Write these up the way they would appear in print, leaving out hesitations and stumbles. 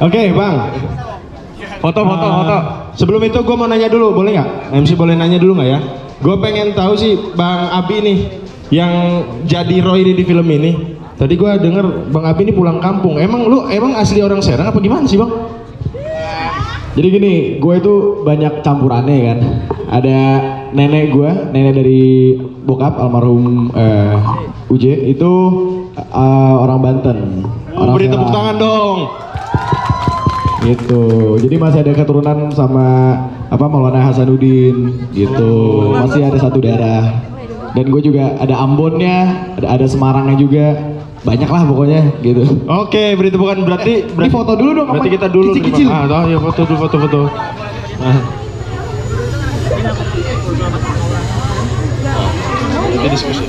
Oke, Bang. Foto. Sebelum itu gue mau nanya dulu, boleh nggak? MC boleh nanya dulu nggak ya? Gue pengen tahu sih, Bang Abi nih, yang jadi Roy di film ini. Tadi gue denger Bang Abi ini pulang kampung. Emang asli orang Serang apa gimana sih, Bang? Jadi gini, gue itu banyak campurannya kan. Ada nenek dari bokap almarhum Uje itu orang Banten. Beri tepuk tangan dong. Gitu. Jadi masih ada keturunan sama Maulana Hasanuddin gitu. Masih ada satu darah. Dan gue juga ada Ambonnya, ada Semarangnya juga. Banyak lah pokoknya gitu. Oke, beri tepukan. Berarti foto dulu dong. Berarti kita dulu kecil-kecil. Ya foto. Nah. Ada diskusi.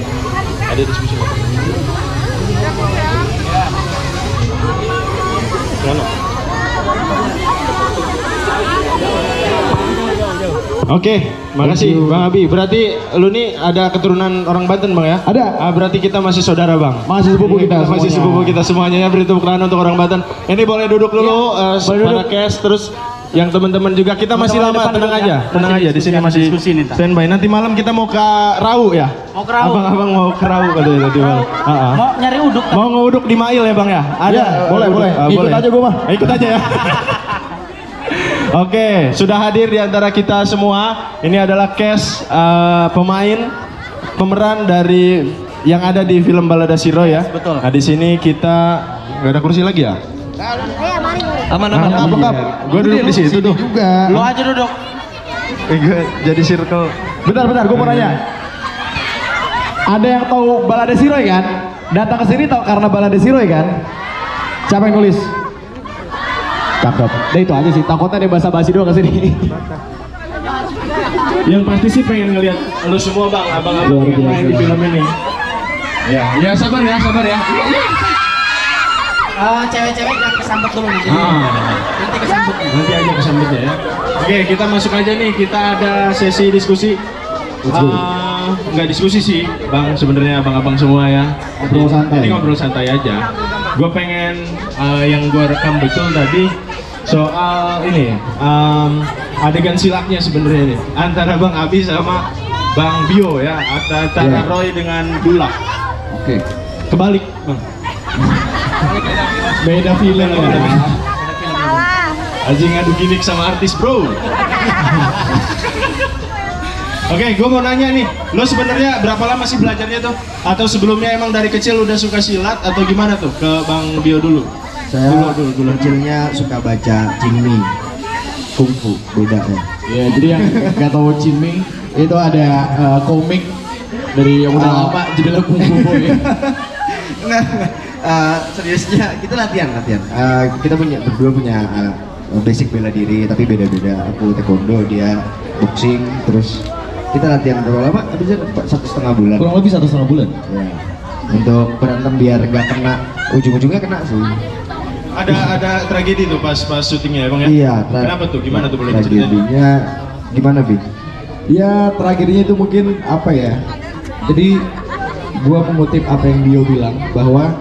Oke, makasih Bang Abi. Berarti lu nih ada keturunan orang Banten, Bang ya? Ada. Berarti kita masih saudara, Bang. Masih sepupu kita. Masih sepupu kita semuanya ya. Beri tepuk tangan untuk orang Banten. Ini boleh duduk dulu pada cash, terus yang teman-teman juga kita masih lama, tenang aja. Di sini masih standby. Nanti malam kita mau ke Rau ya? Mau ke Rau. Abang mau ke Rau katanya tadi, Bang. Mau nyari uduk. Mau ngeuduk di Mail ya, Bang ya? Ada. Boleh. Ikut aja gua mah. Ikut aja ya. Oke, sudah hadir di antara kita semua. Ini adalah cast pemeran dari yang ada di film Balada Si Roy ya. Betul. Nah, di sini kita nggak ada kursi lagi ya? Aman. Gue duduk di situ tuh. Juga. Lo aja duduk. Gue jadi circle. Bentar, gue mau nanya. Ada yang tahu Balada Si Roy kan? Datang ke sini tahu karena Balada Si Roy kan? Siapa yang nulis? Cakep. Nah itu aja sih, takutnya ada basa-basi doang kesini. Yang pasti sih pengen ngeliat lu semua, Bang, abang-abang yang main di film ini. Ya sabar ya. Cewek-cewek jangan kesambet dulu nih. Nanti kesambet. Nanti aja kesambetnya ya. Oke, kita masuk aja nih. Kita ada sesi diskusi. Nggak diskusi sih, Bang. Sebenarnya abang-abang semua ya. Ngobrol santai. Ini ngobrol santai aja. Gue pengen yang gue rekam betul tadi soal ini adegan silatnya sebenarnya nih antara Bang Abi sama Bang Bio ya, antara Roy dengan Dula. Oke. Kebalik, Bang. Beda film ya. Aji ngadu gimmick sama artis, bro. Oke, gue mau nanya nih, lo sebenarnya berapa lama sih belajarnya tuh? Atau sebelumnya emang dari kecil udah suka silat atau gimana tuh? Ke Bang Bio dulu. Saya dulu kecilnya suka baca Jingmi, kungfu, beda ya. Ya, jadi yang nggak tahu Jinming itu ada komik dari yang udah lama judulnya Kungfu Boy. Seriusnya kita latihan. Kita berdua punya basic bela diri tapi beda-beda. Aku taekwondo, dia boxing, terus kita latihan berapa lama? Habisnya 1,5 bulan. Kurang lebih 1,5 bulan. Ya. Untuk berantem biar nggak kena, ujung-ujungnya kena sih. Ada tragedi tuh pas syutingnya ya, Bang ya? Iya. Kenapa tuh? Gimana tuh boleh diceritain? Tragedinya gimana, Bi? Ya tragedinya itu mungkin apa ya? Jadi gua mengutip apa yang Bio bilang bahwa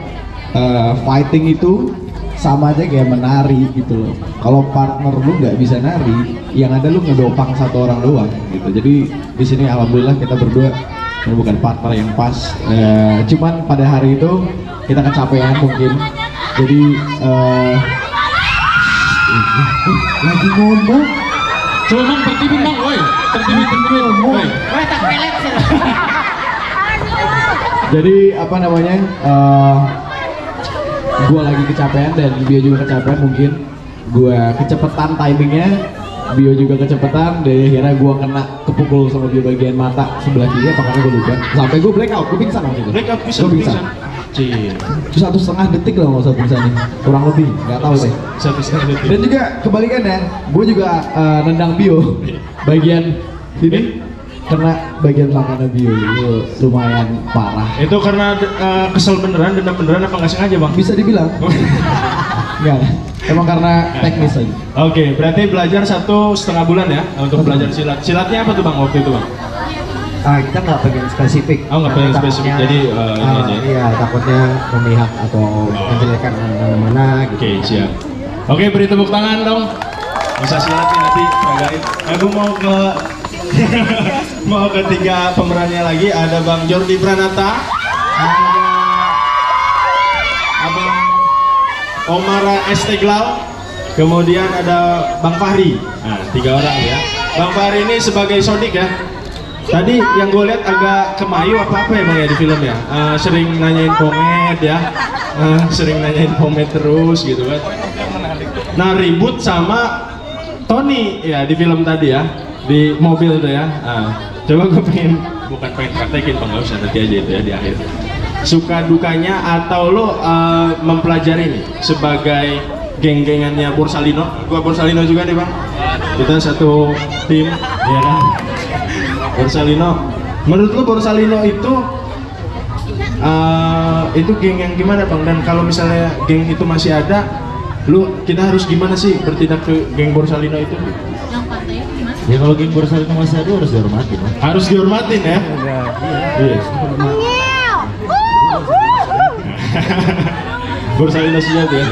fighting itu sama aja kayak menari gitu loh. Kalau partner lu nggak bisa nari, yang ada lu ngedopang satu orang doang gitu. Jadi di sini alhamdulillah kita berdua bukan partner yang pas. Cuman pada hari itu kita kecapean mungkin. Jadi lagi ngomong. Coba Bang, tertibin Bang, woi. Tertibin. Woi, tak pelet sih. Jadi apa namanya? Gue lagi kecapean dan Bio juga kecapean, mungkin gue kecepetan timingnya, Bio juga kecepetan, dan akhirnya gue kena kepukul sama Bio bagian mata sebelah kiri, apa karena gue lupa sampai gue blackout, gue pingsan waktu itu. Blackout bisa. Terus 1,5 detik lah nggak usah pingsannya, kurang lebih, nggak tahu deh. 1,5 detik. Dan juga kebalikannya, gue juga nendang Bio bagian sini, kena bagian belakangnya Bio itu lumayan parah. Itu karena kesel beneran, dendam beneran apa nggak sengaja, Bang? Bisa dibilang. Enggak, emang karena teknis aja. Oke, berarti belajar 1,5 bulan ya untuk belajar silat. Silatnya apa tuh, Bang, waktu itu, Bang? Kita nggak pengen spesifik. Oh, nggak pengen Takutnya, spesifik, jadi, ini aja ya? Iya, takutnya memihak atau menjelekkan mana gitu. Oke, siap. Oke, beri tepuk tangan dong. Bisa silat nih nanti pagain. Aku mau ke mau ke 3 pemerannya lagi. Ada Bang Jordi Pranata, ada Abang Omara Esteglal, kemudian ada Bang Fahri. Nah, 3 orang ya. Bang Fahri ini sebagai sodik ya. Tadi yang gue lihat agak kemayu apa-apa ya Bang ya di film ya. Sering nanyain komet ya. Sering nanyain komet terus gitu kan. Nah, ribut sama Tony ya di film tadi ya, di mobil itu ya. Coba gue bukan pengen praktekin Bang, nggak usah, nanti aja itu ya di akhir. Suka dukanya atau lo mempelajari nih sebagai geng-gengannya Borsalino. Gua Borsalino juga nih Bang. Kita satu tim, ya kan? Borsalino. Menurut lo Borsalino itu geng yang gimana Bang? Dan kalau misalnya geng itu masih ada, kita harus gimana sih bertindak ke geng Borsalino itu? Ya kalau geng Borsalino masih ada harus dihormatin. Harus dihormatin ya? Iya. Borsalino sejati ya?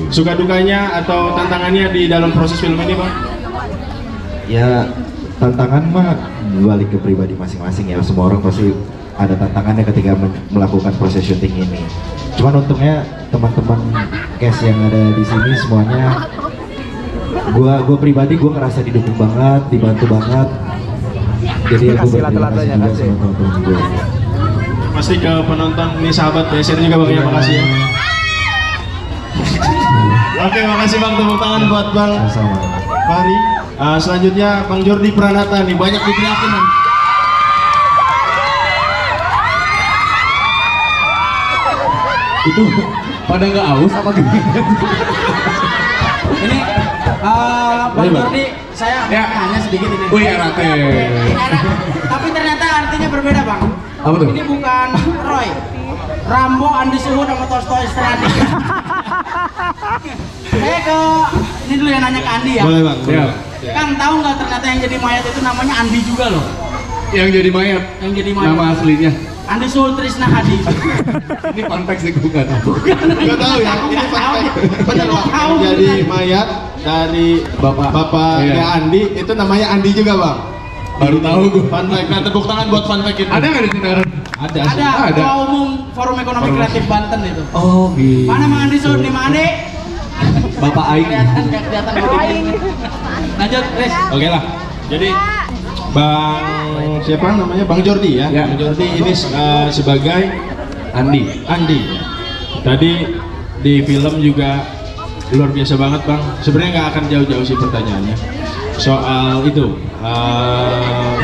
Suka dukanya atau tantangannya di dalam proses film ini Bang? Ya, tantangan mah balik ke pribadi masing-masing ya. Semua orang pasti ada tantangannya ketika melakukan proses syuting ini. Cuman untungnya teman-teman cast yang ada di sini semuanya, gue pribadi gue ngerasa didukung banget, dibantu banget. Jadi aku berterima kasih juga sama teman-teman gue. Pasti ke penonton nih sahabat BSR juga Bang ya, makasih ya. Oke, makasih Bang, tepuk tangan buat Bang Sama-sama. Fahri. Selanjutnya Bang Jordi Pranata nih, banyak diteriakin nih. Itu pada nggak aus apa gimana? Ini Bang Jordi, saya hanya sedikit ini. Oh iya, Rate. Tapi ternyata artinya berbeda Bang. Apa tuh? Ini bukan Roy, Rambo, Andi Suhud sama Tolstoy Stradi. Saya ke ini dulu yang nanya ke Andi ya. Boleh Bang. Ya. Kang, tahu nggak ternyata yang jadi mayat itu namanya Andi juga loh. Yang jadi mayat. Yang jadi mayat. Nama aslinya. Andi Suhud Trisna Hadi. Ini fun fact sih gue nggak tahu. Gak tahu ya, ini fun fact. Bener Bang, Tahu, yang jadi bener. mayat dari bapaknya Iya. Andi itu namanya Andi juga Bang. Baru tahu gue. Fun fact, nah tepuk tangan buat fun fact itu. Ada nggak di sini? Ada. Ada Ada. Ketua Umum Forum Ekonomi Kreatif Banten itu. Oh gitu. Mana Mang Andi Suhud nih Mang Andi? Bapak Aing. Kelihatan Aing. Lanjut, Chris. Oke lah. Jadi Bang siapa namanya? Bang Jordi ya. Ya. Bang Jordi ini sebagai Andi. Andi. Tadi di film juga luar biasa banget Bang. Sebenarnya nggak akan jauh-jauh sih pertanyaannya. Soal itu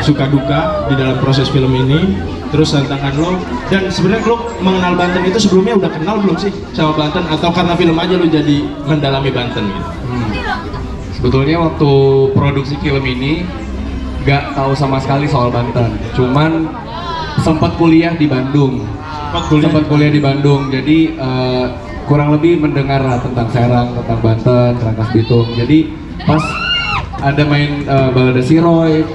suka duka di dalam proses film ini, terus tantangan lo, dan sebenarnya lo mengenal Banten itu sebelumnya udah kenal belum sih sama Banten, atau karena film aja lo jadi mendalami Banten gitu? Sebetulnya waktu produksi film ini nggak tahu sama sekali soal Banten. Cuman sempat kuliah di Bandung. Sempat kuliah di Bandung. Jadi kurang lebih mendengar lah tentang Serang, tentang Banten, Rangkas Bitung. Jadi pas ada main Balada Siroy,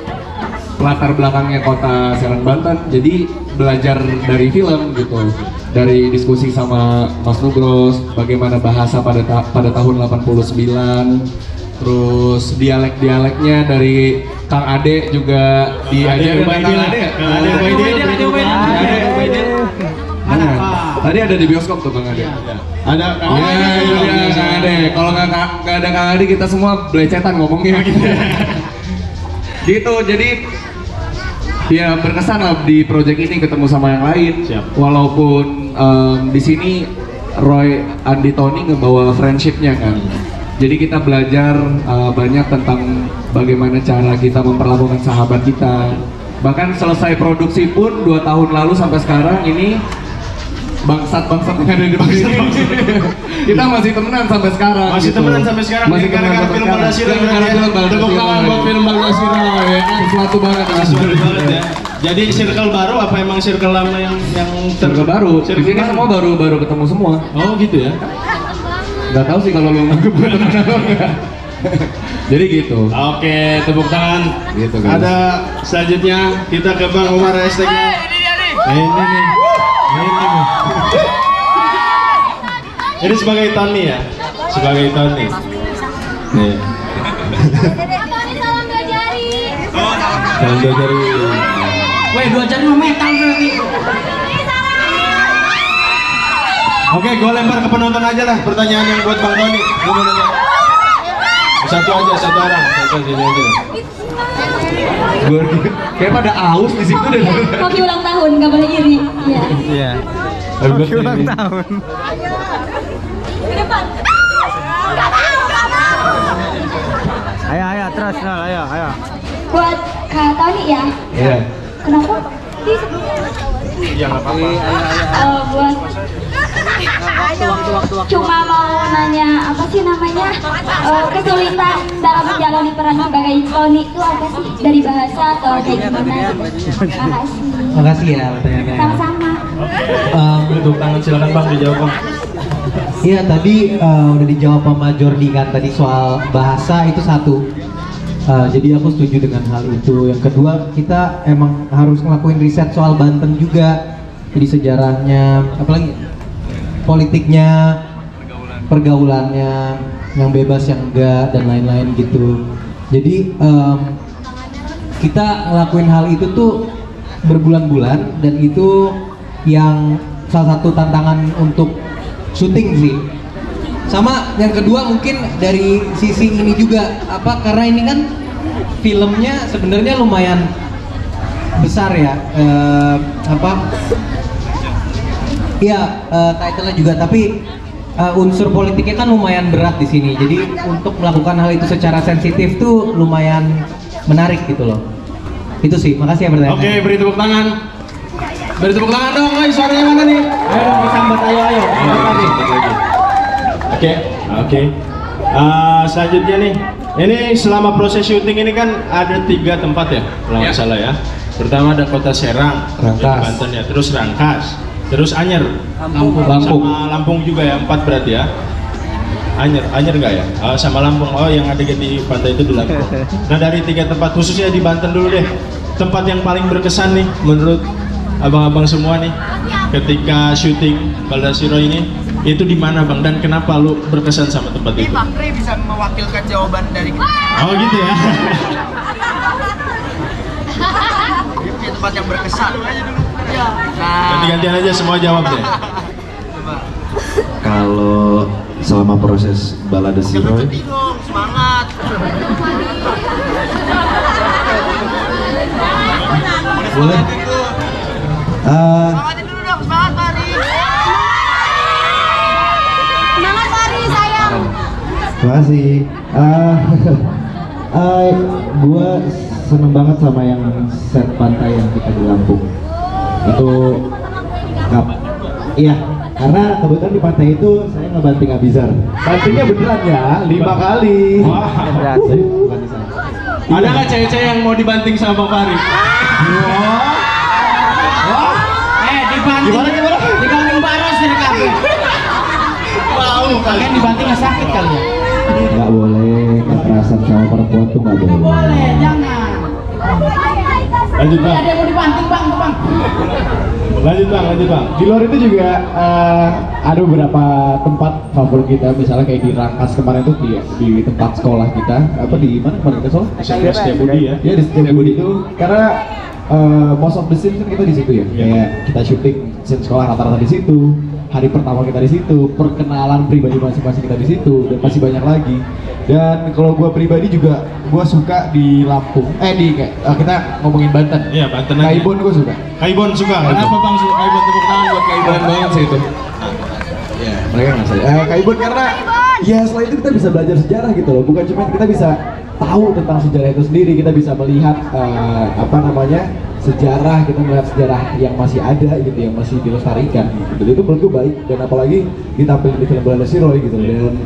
latar belakangnya kota Serang Banten, jadi belajar dari film gitu, dari diskusi sama Mas Nugros, bagaimana bahasa pada tahun 89, terus dialek-dialeknya dari Kang Ade juga diajarin sama Kang Ade ya? Ade Ubaidil. Mana Pak? Tadi ada di bioskop tuh Kang Ade. Ada Kang Ade. Kalau nggak ada Kang Ade kita semua belecetan ngomongnya gitu. Gitu, jadi ya berkesan lah di project ini ketemu sama yang lain. Siap. Walaupun di sini Roy, Andi, Tony ngebawa friendshipnya kan. Jadi kita belajar banyak tentang bagaimana cara kita memperlakukan sahabat kita. Bahkan selesai produksi pun 2 tahun lalu sampai sekarang ini bangsat-bangsat yang ada di sini. Kita masih temenan sampai sekarang. Masih gitu. temenan sampai sekarang. Masih temenan gara-gara sampai film sekarang. Balada Siroy. Gara-gara film Balada Tepuk Siroy. tangan buat film Balada Siroy. Ya, sesuatu banget. Sesuatu banget ya. Jadi circle baru apa emang circle lama yang Circle baru. Di sini semua baru ketemu semua. Oh gitu ya. Gak tahu sih kalau lu nganggep gue temen atau enggak. Jadi gitu. Oke, tepuk tangan. Gitu, guys. Ada selanjutnya kita ke Bang Umar hashtagnya. Ini nih. Ini nih. Ini sebagai Tony ya. Sebagai Tony. Nih. Salam dua jari. Weh, 2 jari mah metal berarti. Oke, gue lempar ke penonton aja lah pertanyaan yang buat Bang Tony. Gue mau nanya. Satu aja, satu orang. Satu aja. Gue kayak pada aus di situ deh. Hoki ulang tahun, nggak boleh iri. Iya. Iya. Hoki ulang tahun. Ke depan. Ayo, terus, Nol, ayo. Buat Kak Tony ya. Iya. Kenapa? Iya, nggak apa-apa. Buat cuma mau nanya apa sih namanya kesulitan dalam menjalani peran sebagai Tony itu apa sih, dari bahasa atau kayak gimana? Makasih. Makasih ya pertanyaannya. Sama-sama. Tepuk tangan, silakan Bang dijawab Bang. Iya tadi udah dijawab sama Jordi kan tadi soal bahasa itu satu. Jadi aku setuju dengan hal itu. Yang kedua kita emang harus ngelakuin riset soal Banten juga. Jadi sejarahnya, apalagi politiknya, pergaulannya, yang bebas yang enggak dan lain-lain gitu. Jadi kita ngelakuin hal itu tuh berbulan-bulan dan itu yang salah satu tantangan untuk syuting sih. Sama yang kedua mungkin dari sisi ini juga karena ini kan filmnya sebenarnya lumayan besar ya, title-nya juga, tapi unsur politiknya kan lumayan berat di sini. Jadi untuk melakukan hal itu secara sensitif tuh lumayan menarik gitu loh. Itu sih. Makasih ya pertanyaannya. Oke, beri tepuk tangan. Beri tepuk tangan dong, suaranya mana nih? Ayo dong disambat, ayo. Oke. Selanjutnya nih, ini selama proses syuting ini kan ada 3 tempat ya, kalau nggak salah ya. Pertama ada Kota Serang, Rangkas. Banten ya, terus Rangkas, terus Anyer, Lampung. sama Lampung juga ya, 4 berarti ya. Anyer nggak ya? Sama Lampung. Oh, yang ada di pantai itu di Lampung. Nah, dari 3 tempat, khususnya di Banten dulu deh, tempat yang paling berkesan nih menurut abang-abang semua nih ketika syuting Baldasiro ini, itu di mana Bang, dan kenapa lu berkesan sama tempat itu? Bakri bisa mewakilkan jawaban dari kita. Oh gitu ya. Dia punya tempat yang berkesan. Nah, Ganti-gantian aja semua jawab deh. Kalau selama proses balada si jangan Roy, sedih dong, semangat. Boleh. Semangatin dulu dong, semangat Fari. Semangat Fari, sayang. Terima kasih. Gue seneng banget sama yang set pantai yang kita di Lampung. Itu iya, karena kebetulan di pantai itu saya ngebanting Abizar. Bantingnya beneran ya, 5 kali. Bukan di sana. Ada nggak cewek-cewek yang mau dibanting sama Bang Fari? Dibanting. Gimana? Dibanting baros dari kafe. Mau Kalian dibanting nggak sakit kali ya? Nggak boleh, kekerasan sama perempuan tuh nggak boleh. Boleh, jangan. Lanjut Bang. Ada yang mau dibanting bang. Lanjut Bang. Di luar itu juga ada beberapa tempat favorit kita, misalnya kayak di Rangkas kemarin tuh di tempat sekolah kita, di mana kemarin kita sekolah? SMP Setiabudi ya. Ya di Setiabudi itu karena most of the scene kan kita di situ ya. Kayak kita syuting scene sekolah rata-rata di situ. Hari pertama kita di situ, perkenalan pribadi masing-masing kita di situ, dan masih banyak lagi. Dan kalau gue pribadi juga, gue suka di Lampung. Kita ngomongin Banten. Iya, Banten aja. Kaibon gue suka. Kaibon suka. Kenapa Bang suka Kaibon? Tepuk tangan buat Kaibon. Keren banget sih itu. Ya, mereka nggak saya. Kaibon karena ya selain itu kita bisa belajar sejarah gitu loh. Bukan cuma kita bisa tahu tentang sejarah itu sendiri, kita bisa melihat sejarah, kita melihat sejarah yang masih ada gitu, yang masih dilestarikan gitu. Itu menurut gue baik, dan apalagi ditampilkan di film Baldasiro gitu, dan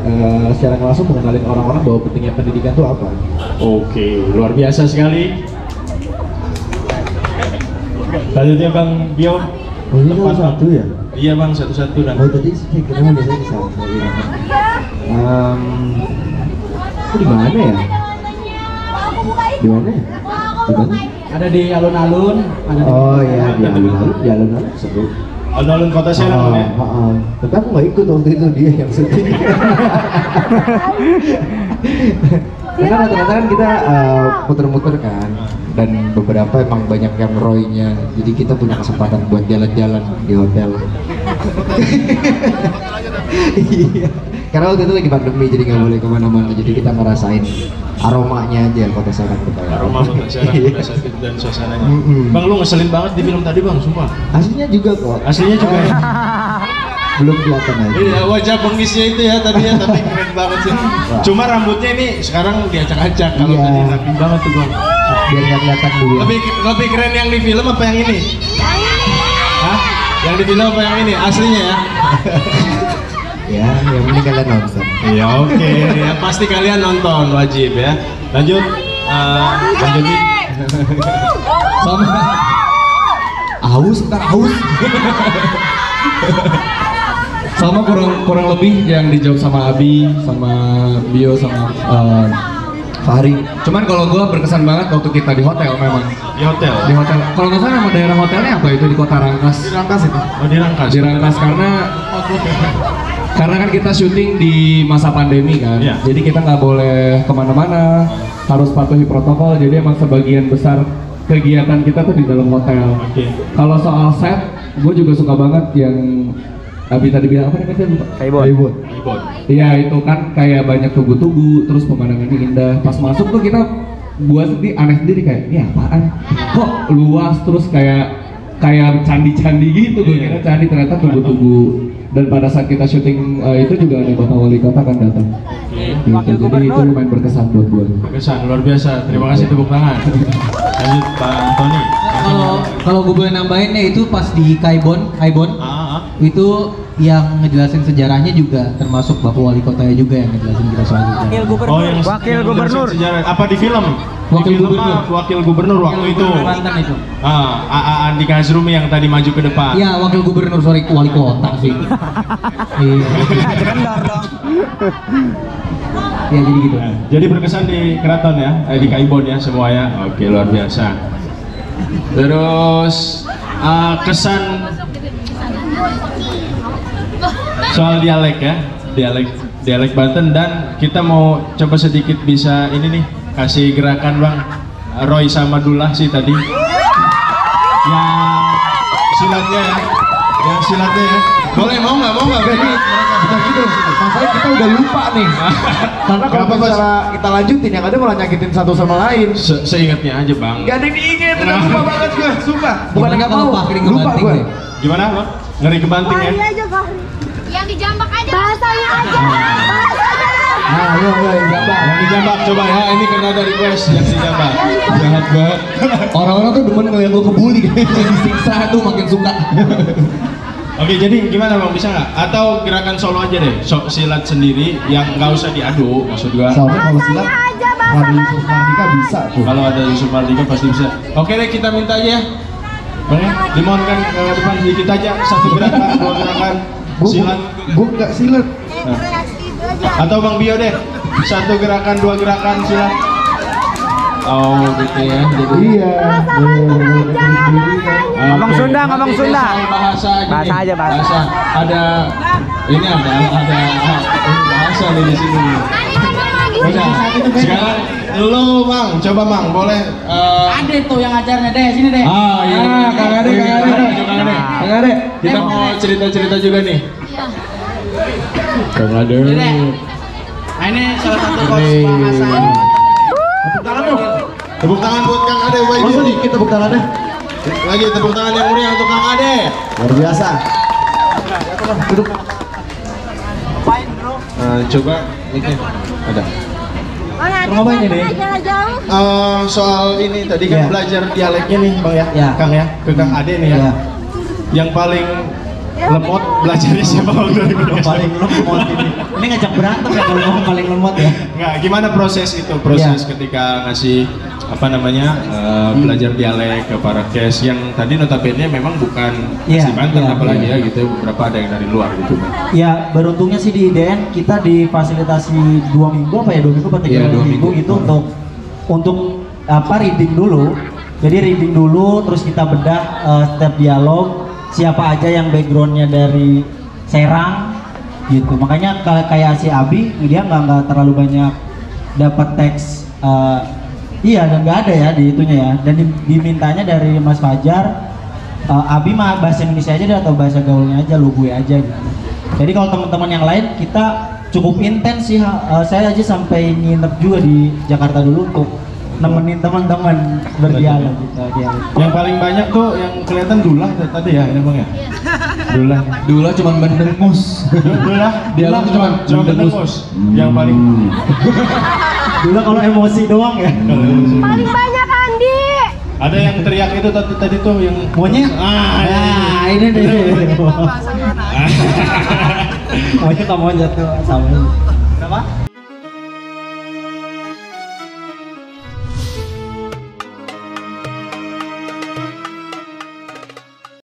secara langsung mengenalin orang-orang bahwa pentingnya pendidikan itu apa. Oke, luar biasa sekali. Lanjutnya Bang Bio. Oh ini kan satu ya? Iya Bang, satu-satu dan. Oh tadi saya kira biasanya di sana. Di mana ya? Di mana ya? Di mana? Ada di alun-alun, ada di Oh iya, di alun-alun seru. Alun-alun Kota Serang ya. Tapi aku nggak ikut waktu itu, dia yang syuting. Karena rata-rata kan kita muter-muter kan, dan beberapa emang banyak yang Roy-nya, jadi kita punya kesempatan buat jalan-jalan di hotel. Iya. Karena waktu itu lagi pandemi, jadi nggak boleh kemana-mana, jadi kita ngerasain aromanya aja Kota Serang kita. Aroma Kota Serang, Kota Serang dan suasananya. Bang, lu ngeselin banget di film tadi bang, sumpah. Aslinya juga kok. Aslinya juga ya. Belum kelihatan aja. Iya, wajah bengisnya itu ya tadi ya, tapi keren banget sih. Cuma rambutnya ini sekarang diacak-acak, kalau Iya. tadi rapi banget tuh bang. Biar nggak kelihatan dulu. Lebih keren yang di film apa yang ini? Hah? Yang di film apa yang ini? Aslinya ya? Ya, yang penting kalian nonton. Iya oke, ya pasti kalian nonton, wajib ya. Lanjut, lanjutin. Sama. Haus, ntar haus. Sama kurang lebih yang dijawab sama Abi, sama Bio, sama Fahri. Cuman kalau gua berkesan banget waktu kita di hotel memang. Di hotel. Di hotel. Kalau nggak salah nama daerah hotelnya apa itu di Kota Rangkas? Di Rangkas itu. Oh di Rangkas. Di Rangkas karena kan kita syuting di masa pandemi kan, Iya. jadi kita nggak boleh kemana-mana, harus patuhi protokol. Jadi emang sebagian besar kegiatan kita tuh di dalam hotel. Oke. Kalau soal set, gue juga suka banget yang Abi tadi bilang apa namanya? Kaibon. Iya itu kan kayak banyak tugu-tugu, terus pemandangannya indah. Pas masuk tuh kita buat sendiri aneh sendiri kayak ini apaan? Kok luas terus kayak candi-candi gitu. Gue kira candi, ternyata tugu-tugu. Dan pada saat kita syuting itu juga ada Bapak Wali Kota kan datang. Gitu. Jadi itu lumayan berkesan buat gue. Berkesan, luar biasa. Terima kasih, tepuk tangan. Lanjut Pak Tony. Kalau gue boleh nambahin ya itu pas di Kaibon itu yang ngejelasin sejarahnya juga termasuk Bapak Wali Kotanya juga yang ngejelasin kita soal sejarah. Oh, yang Wakil Gubernur. sejarah. Apa di film? Wakil Di film Gubernur. Wakil Gubernur waktu itu. Banten itu. Andika Hazrumi yang tadi maju ke depan. Ya wakil gubernur, sorry, wali kota sih. Iya. Ya jadi gitu. Jadi berkesan di keraton ya, di Kaibon ya semuanya. Oke, luar biasa. Terus kesan soal dialek ya, dialek Banten, dan kita mau coba sedikit bisa ini nih kasih gerakan Bang Roy sama Dullah sih tadi. Yang silatnya ya. Boleh mau nggak? Bukan gitu, masalahnya kita udah lupa nih. Karena kalau Kenapa, Mas? misalnya kita lanjutin yang ada malah nyakitin satu sama lain. Seingatnya aja Bang. Gak ada yang diinget, udah lupa banget gue, sumpah. Bukan Gimana nggak kalau mau, Fahri lupa ngebanting gue. deh? Gimana Bang? Ngeri kebanting ya? Yang dijambak aja. Bahasanya aja. Nah, ayo yang gambar. Yang dijambak coba ya, ini karena ada request yang dijambak. Jahat banget. Orang-orang tuh demen ngeliat lu kebuli kayak disiksa tuh makin suka. Oke, jadi gimana Bang, bisa nggak? Atau gerakan solo aja deh, silat sendiri yang nggak usah diadu, maksud gua. Soalnya kalau silat, Raden Yusuf Mardika bisa tuh. Kalau ada Yusuf Mardika pasti bisa. Oke deh, kita minta aja ya. Bang ya, dimohonkan ke depan sedikit aja, satu gerakan, dua gerakan silat. Gue nggak silat. Nah. Atau Bang Bio deh, satu gerakan, dua gerakan silat. Oh gitu ya. Jadi Iya. Ngomong Sunda, ngomong Nanti Sunda. soal bahasa gini. Bahasa aja, bahasa. Ada ini bahasa nih di sini. Udah. Sekarang lu Bang, coba Bang, boleh Ade tuh yang ajarnya deh, sini deh. iya. Kang Ade. Kang Ade. Kita mau cerita-cerita juga nih. Kang Ade. Ini deh. Nah ini salah satu coach bahasa. Tepuk tangan dong. Tepuk tangan buat Kang Ade, Masa wajib. dikit tepuk tangannya. Lagi tepuk tangan yang meriah untuk Kang Ade. Luar biasa. Duduk. Coba mic-nya ada. Ngapain ini? Soal ini tadi kan Iya. belajar dialeknya nih Bang ya, Iya. Kang ya, ke Kang Ade nih ya. Iya. Yang paling lemot belajarnya siapa Bang? Paling lemot ini. Ini ngajak berantem ya kalau ngomong paling lemot ya. Enggak, gimana proses itu? Proses ketika ngasih apa namanya belajar dialek ke para cast yang tadi notabene memang bukan Iya, asli Banten iya, apalagi iya. ya gitu, beberapa ada yang dari luar gitu. Ya beruntungnya sih di IDN kita difasilitasi 2 minggu apa ya 2 minggu atau 3 Iya, 2 minggu minggu. gitu untuk apa reading dulu. Jadi reading dulu terus kita bedah setiap dialog siapa aja yang backgroundnya dari Serang gitu. Makanya kalau kayak si Abi dia nggak terlalu banyak dapat teks iya dan nggak ada ya di itunya ya. Dan dimintanya dari Mas Fajar Abi mah bahasa Indonesia aja deh atau bahasa gaulnya aja, lu gue aja gitu. Jadi kalau teman-teman yang lain kita cukup intens sih, saya aja sampai nginep juga di Jakarta dulu untuk nemenin teman-teman berdialog gitu. Dialog. Yang paling banyak tuh yang kelihatan Dullah tadi ya, ini Bang ya. Dullah. Dulu cuma mendengus. Dullah, Dialog tuh cuman cuma mendengus. mendengus. Yang paling Dulu kalau emosi doang ya. Paling banyak Andi. ada yang teriak itu tadi tuh yang Maunya? ah Nah, ini deh. Maunya kamu jatuh sama. Kenapa?